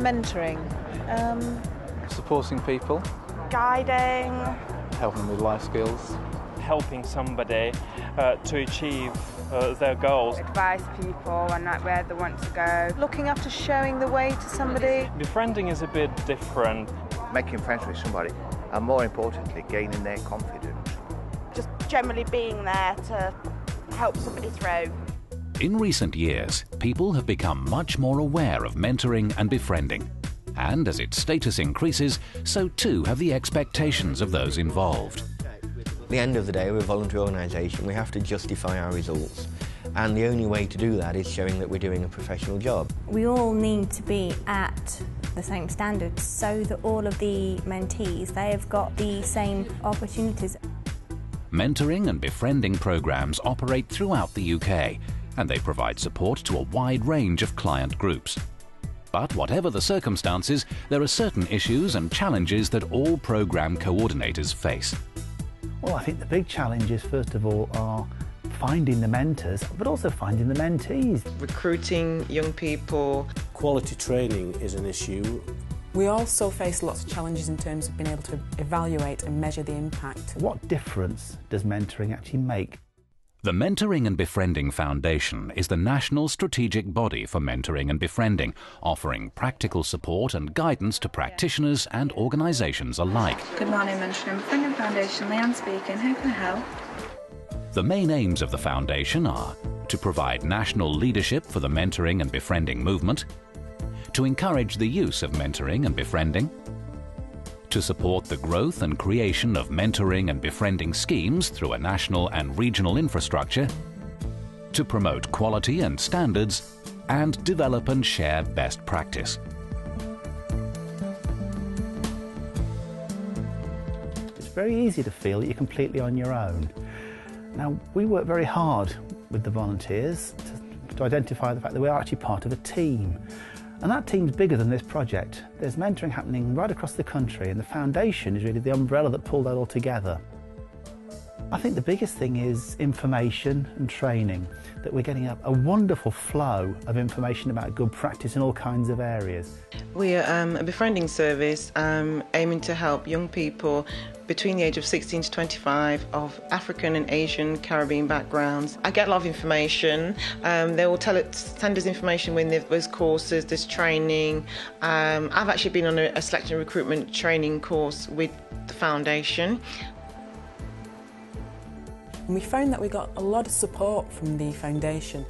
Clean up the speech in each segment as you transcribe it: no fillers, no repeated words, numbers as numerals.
mentoring? Supporting people. Guiding. Helping them with life skills. Helping somebody to achieve their goals. Advise people on where they want to go. Looking after showing the way to somebody? Befriending is a bit different. Making friends with somebody, and more importantly, gaining their confidence. Just generally being there to help somebody through. In recent years, people have become much more aware of mentoring and befriending. And as its status increases, so too have the expectations of those involved. At the end of the day, we're a voluntary organisation. We have to justify our results. And the only way to do that is showing that we're doing a professional job. We all need to be at the same standards so that all of the mentees, they have got the same opportunities. Mentoring and befriending programmes operate throughout the UK, and they provide support to a wide range of client groups. But whatever the circumstances, there are certain issues and challenges that all programme coordinators face. Well, I think the big challenges, first of all, are finding the mentors, but also finding the mentees. Recruiting young people. Quality training is an issue. We also face lots of challenges in terms of being able to evaluate and measure the impact. What difference does mentoring actually make? The Mentoring and Befriending Foundation is the national strategic body for mentoring and befriending, offering practical support and guidance to practitioners and organisations alike. Good morning, Mentoring and Befriending Foundation. Leanne speaking. How can I help? The main aims of the foundation are to provide national leadership for the mentoring and befriending movement, to encourage the use of mentoring and befriending, to support the growth and creation of mentoring and befriending schemes through a national and regional infrastructure, to promote quality and standards, and develop and share best practice. It's very easy to feel that you're completely on your own. Now, we work very hard with the volunteers to identify the fact that we are actually part of a team. And that team's bigger than this project. There's mentoring happening right across the country, and the foundation is really the umbrella that pulled that all together. I think the biggest thing is information and training, that we're getting a wonderful flow of information about good practice in all kinds of areas. We are a befriending service aiming to help young people between the age of 16 to 25 of African and Asian Caribbean backgrounds. I get a lot of information. They will send us information when there's courses, there's training. I've actually been on a selection and recruitment training course with the foundation. And we found that we got a lot of support from the foundation,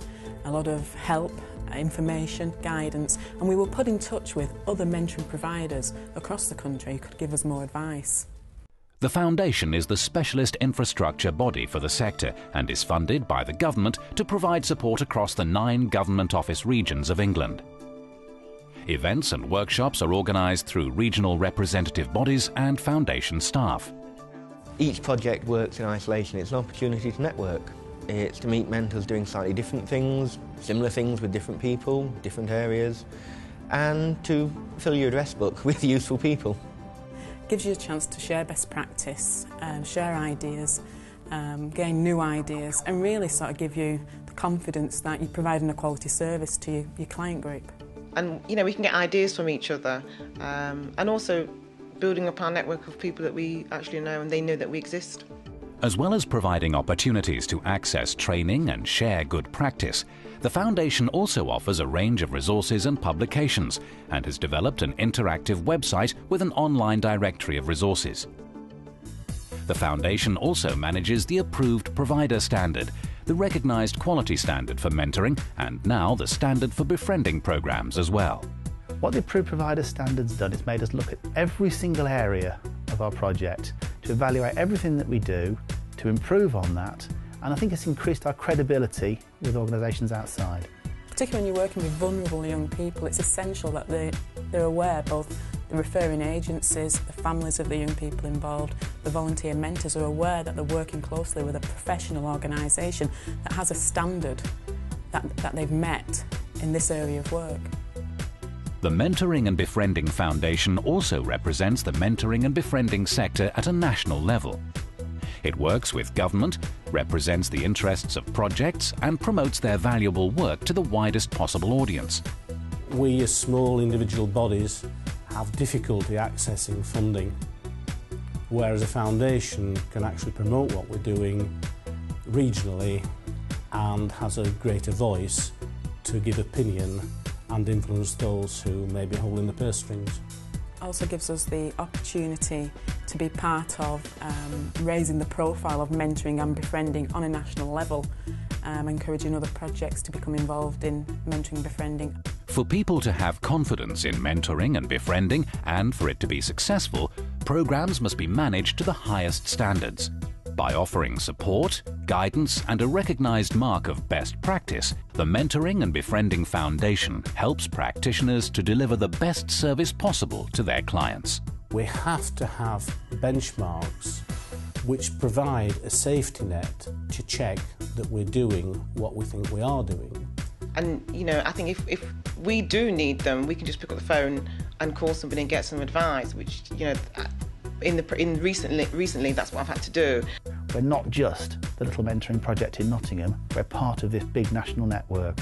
a lot of help, information, guidance, and we were put in touch with other mentoring providers across the country who could give us more advice. The foundation is the specialist infrastructure body for the sector and is funded by the government to provide support across the 9 government office regions of England. Events and workshops are organised through regional representative bodies and foundation staff. Each project works in isolation. It's an opportunity to network. It's to meet mentors doing slightly different things, similar things with different people, different areas, and to fill your address book with useful people. Gives you a chance to share best practice, share ideas, gain new ideas, and really sort of give you the confidence that you're providing a quality service to your client group. And you know, we can get ideas from each other, and also building up our network of people that we actually know and they know that we exist. As well as providing opportunities to access training and share good practice, the Foundation also offers a range of resources and publications and has developed an interactive website with an online directory of resources. The Foundation also manages the Approved Provider Standard, the recognised quality standard for mentoring and now the standard for befriending programmes as well. What the Approved Provider Standard's done is made us look at every single area of our project to evaluate everything that we do, to improve on that, and I think it's increased our credibility with organisations outside. Particularly when you're working with vulnerable young people, it's essential that they're aware, both the referring agencies, the families of the young people involved, the volunteer mentors are aware that they're working closely with a professional organisation that has a standard that they've met in this area of work. The Mentoring and Befriending Foundation also represents the mentoring and befriending sector at a national level. It works with government, represents the interests of projects and promotes their valuable work to the widest possible audience. we as small individual bodies have difficulty accessing funding, whereas a foundation can actually promote what we're doing regionally and has a greater voice to give opinion and influence those who may be holding the purse strings. Also gives us the opportunity to be part of raising the profile of mentoring and befriending on a national level, encouraging other projects to become involved in mentoring and befriending. For people to have confidence in mentoring and befriending, and for it to be successful, programs must be managed to the highest standards. By offering support, guidance and a recognised mark of best practice, the Mentoring and Befriending Foundation helps practitioners to deliver the best service possible to their clients. We have to have benchmarks which provide a safety net to check that we're doing what we think we are doing. And, you know, I think if we do need them, we can just pick up the phone and call somebody and get some advice, which, you know, recently that's what I've had to do. We're not just the little mentoring project in Nottingham, we're part of this big national network.